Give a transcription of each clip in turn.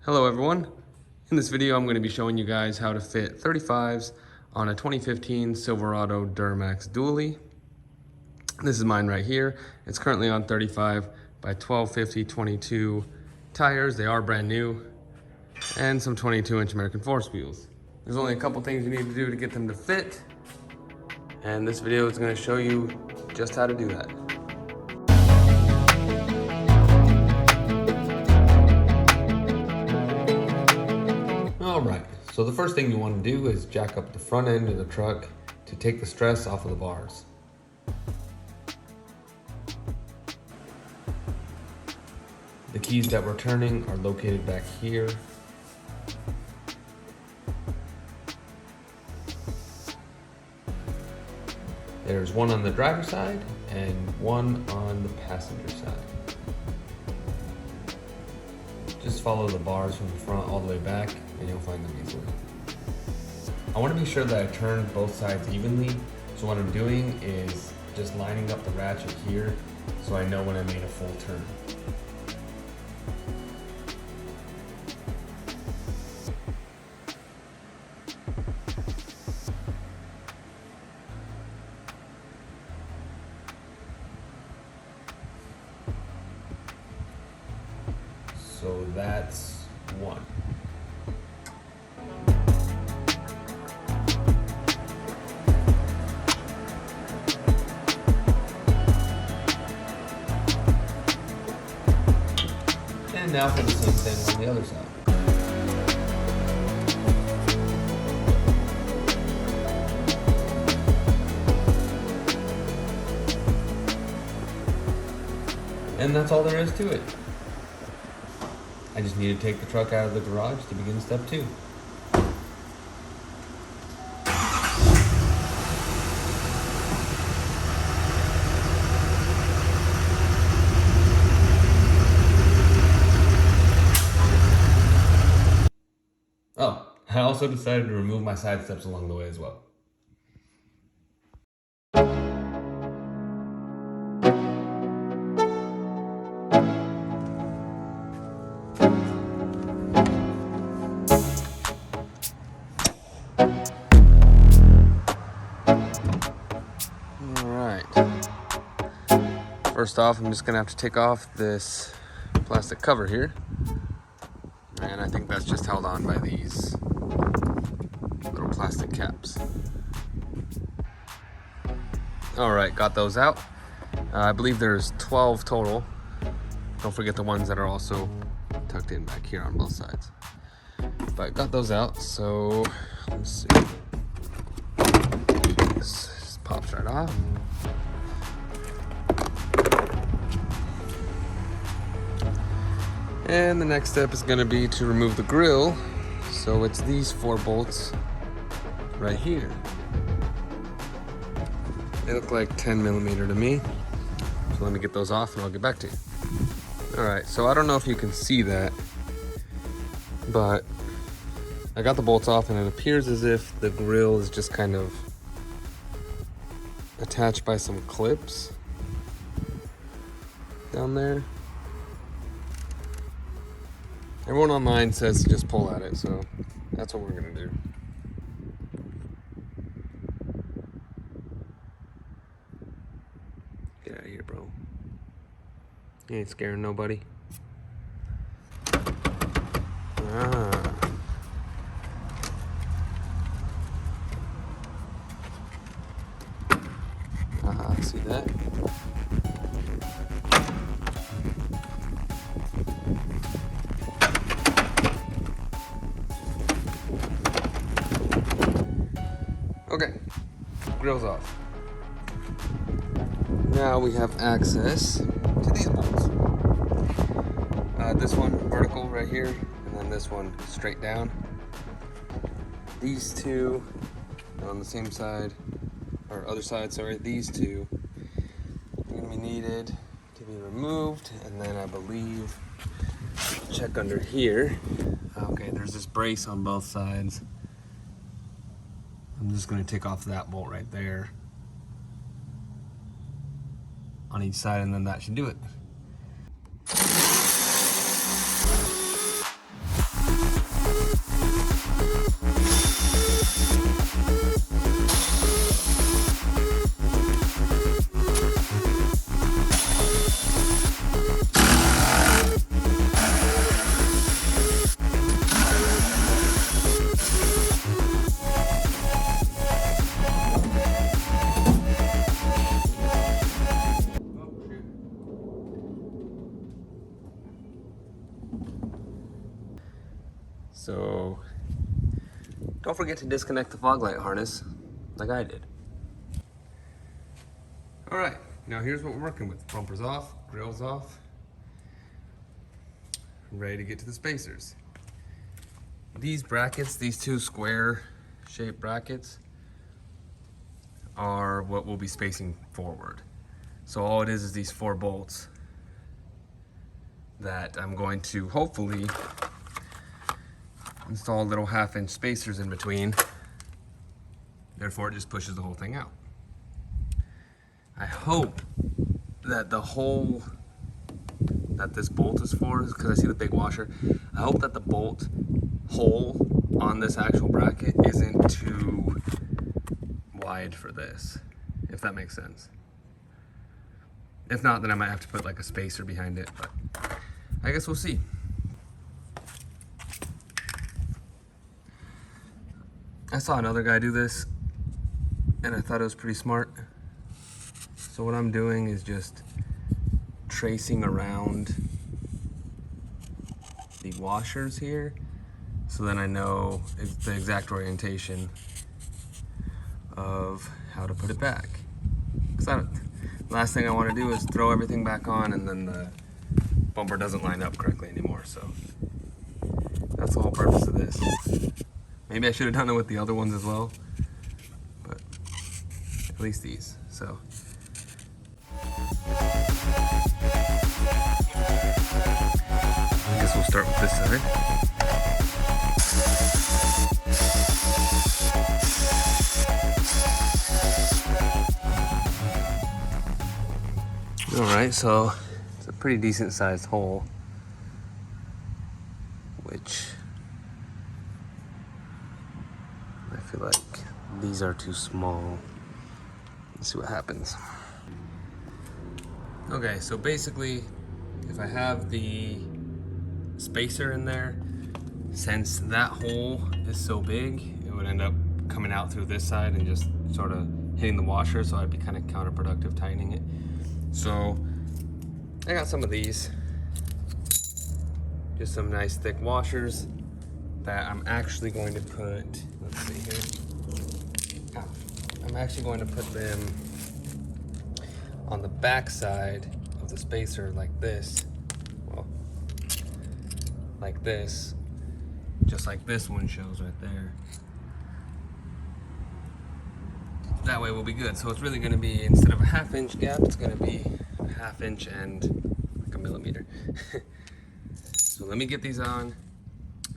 Hello everyone. In this video I'm going to be showing you guys how to fit 35's on a 2015 Silverado Duramax dually. This is mine right here. It's currently on 35 by 1250 22 tires. They are brand new, and some 22-inch American Force wheels. There's only a couple things you need to do to get them to fit, and this video is going to show you just how to do that. Alright, so the first thing you want to do is jack up the front end of the truck to take the stress off of the bars. The keys that we're turning are located back here. There's one on the driver's side and one on the passenger side. Just follow the bars from the front all the way back and you'll find them easily. I want to be sure that I turn both sides evenly, so what I'm doing is just lining up the ratchet here so I know when I made a full turn. So that's one. And now for the same thing on the other side. And that's all there is to it. I just need to take the truck out of the garage to begin step 2. Oh, I also decided to remove my side steps along the way as well. First off, I'm just gonna have to take off this plastic cover here. And I think that's just held on by these little plastic caps. All right, got those out. I believe there's 12 total. Don't forget the ones that are also tucked in back here on both sides. But got those out, so let's see. This just pops right off. And the next step is going to be to remove the grill. So it's these 4 bolts right here. They look like 10mm to me. So let me get those off and I'll get back to you. Alright, so I don't know if you can see that, but I got the bolts off and it appears as if the grill is just kind of attached by some clips down there. Everyone online says to just pull at it, so that's what we're gonna do. Get out of here, bro. You ain't scaring nobody. See that? Okay, grill's off. Now we have access to these bolts. This one vertical right here, and then this one straight down. These two on the same side, or other side, sorry, these two are gonna be needed to be removed, and then I believe, check under here. Okay, there's this brace on both sides. I'm just going to take off that bolt right there on each side, and then that should do it. So don't forget to disconnect the fog light harness like I did. All right, now here's what we're working with. Bumpers off, grills off. Ready to get to the spacers. These brackets, these two square shaped brackets, are what we'll be spacing forward. So all it is these 4 bolts that I'm going to hopefully install little 1/2-inch spacers in between. Therefore it just pushes the whole thing out. I hope that the hole that this bolt is for, because I see the big washer, I hope that the bolt hole on this actual bracket isn't too wide for this, if that makes sense. If not, then I might have to put like a spacer behind it, but I guess we'll see. I saw another guy do this and I thought it was pretty smart. So what I'm doing is just tracing around the washers here, so then I know the exact orientation of how to put it back. Because last thing I want to do is throw everything back on and then the bumper doesn't line up correctly anymore. So that's the whole purpose of this. Maybe I should have done it with the other ones as well, but at least these. So I guess we'll start with this side. Alright, so it's a pretty decent sized hole, which I feel like these are too small. Let's see what happens. Okay, so basically, if I have the spacer in there, since that hole is so big, it would end up coming out through this side and just sort of hitting the washer, so I'd be kind of counterproductive tightening it. So I got some of these, just some nice thick washers that I'm actually going to put, let's see here. I'm actually going to put them on the back side of the spacer like this. Well, like this, just like this one shows right there. That way we'll be good. So it's really going to be, instead of a 1/2-inch gap, it's going to be a 1/2 inch and like a millimeter. So let me get these on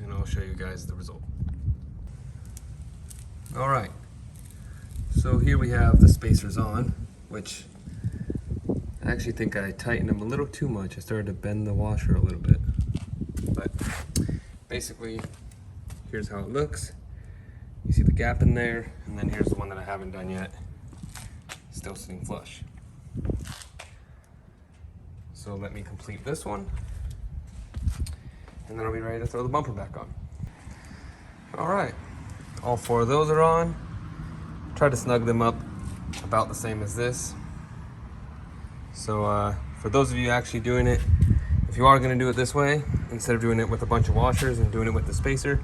and I'll show you guys the result. All right, so here we have the spacers on, which I actually think I tightened them a little too much. I started to bend the washer a little bit, but basically here's how it looks. You see the gap in there, and then here's the one that I haven't done yet, still sitting flush. So let me complete this one, and then I'll be ready to throw the bumper back on. All right, all 4 of those are on. Try to snug them up about the same as this. So for those of you actually doing it, if you are gonna do it this way, instead of doing it with a bunch of washers and doing it with the spacer,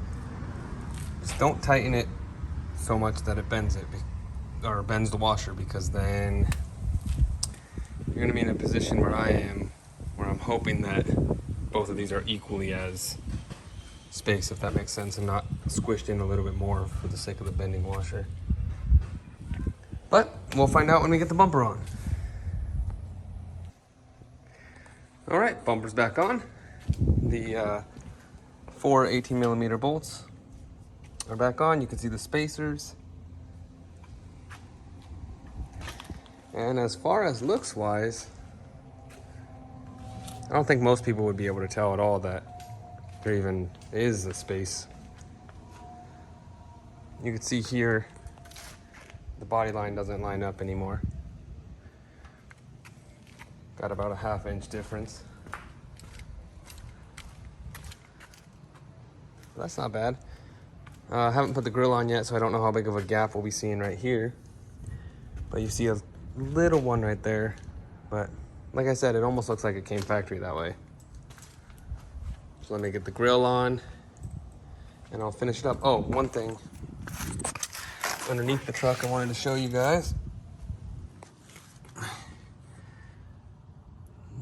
just don't tighten it so much that it bends it, or bends the washer, because then you're gonna be in a position where I am, where I'm hoping that both of these are equally as spaced, if that makes sense, and not squished in a little bit more for the sake of the bending washer. But we'll find out when we get the bumper on. All right, bumper's back on. The 4 18mm bolts are back on. You can see the spacers. And as far as looks wise, I don't think most people would be able to tell at all that there even is a space. You can see here, the body line doesn't line up anymore. Got about a 1/2 inch difference. That's not bad. I haven't put the grill on yet, so I don't know how big of a gap we'll be seeing right here. But you see a little one right there. But like I said, it almost looks like it came factory that way. So let me get the grill on, and I'll finish it up. Oh, one thing. Underneath the truck I wanted to show you guys.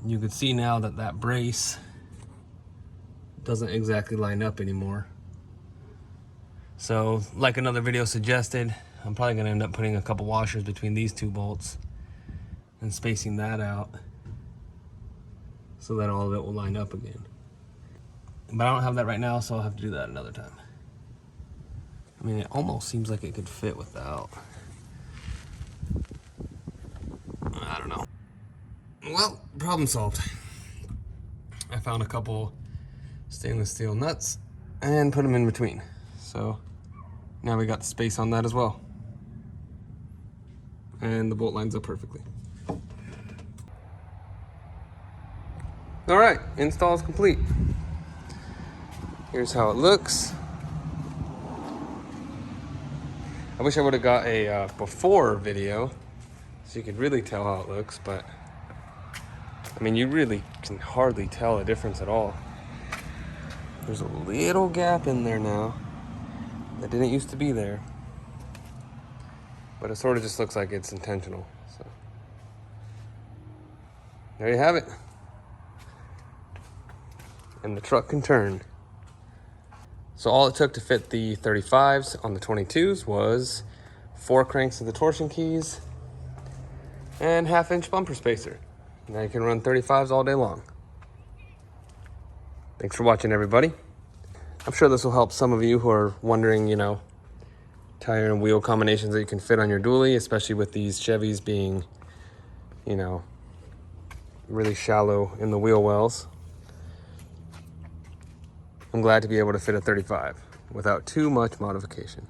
You can see now that that brace doesn't exactly line up anymore. So, like another video suggested, I'm probably gonna end up putting a couple washers between these two bolts and spacing that out so that all of it will line up again. But I don't have that right now, so I'll have to do that another time. I mean, it almost seems like it could fit without. I don't know. Well, problem solved. I found a couple stainless steel nuts and put them in between. So now we got the space on that as well. And the bolt lines up perfectly. All right, install is complete. Here's how it looks. I wish I would have got a before video so you could really tell how it looks, but I mean, you really can hardly tell a difference at all. There's a little gap in there now that didn't used to be there, but it sort of just looks like it's intentional. So there you have it. And the truck can turn. So all it took to fit the 35's on the 22s was 4 cranks of the torsion keys and 1/2-inch bumper spacer. Now you can run 35's all day long. Thanks for watching, everybody. I'm sure this will help some of you who are wondering, you know, tire and wheel combinations that you can fit on your dually, especially with these Chevys being, you know, really shallow in the wheel wells. I'm glad to be able to fit a 35 without too much modification.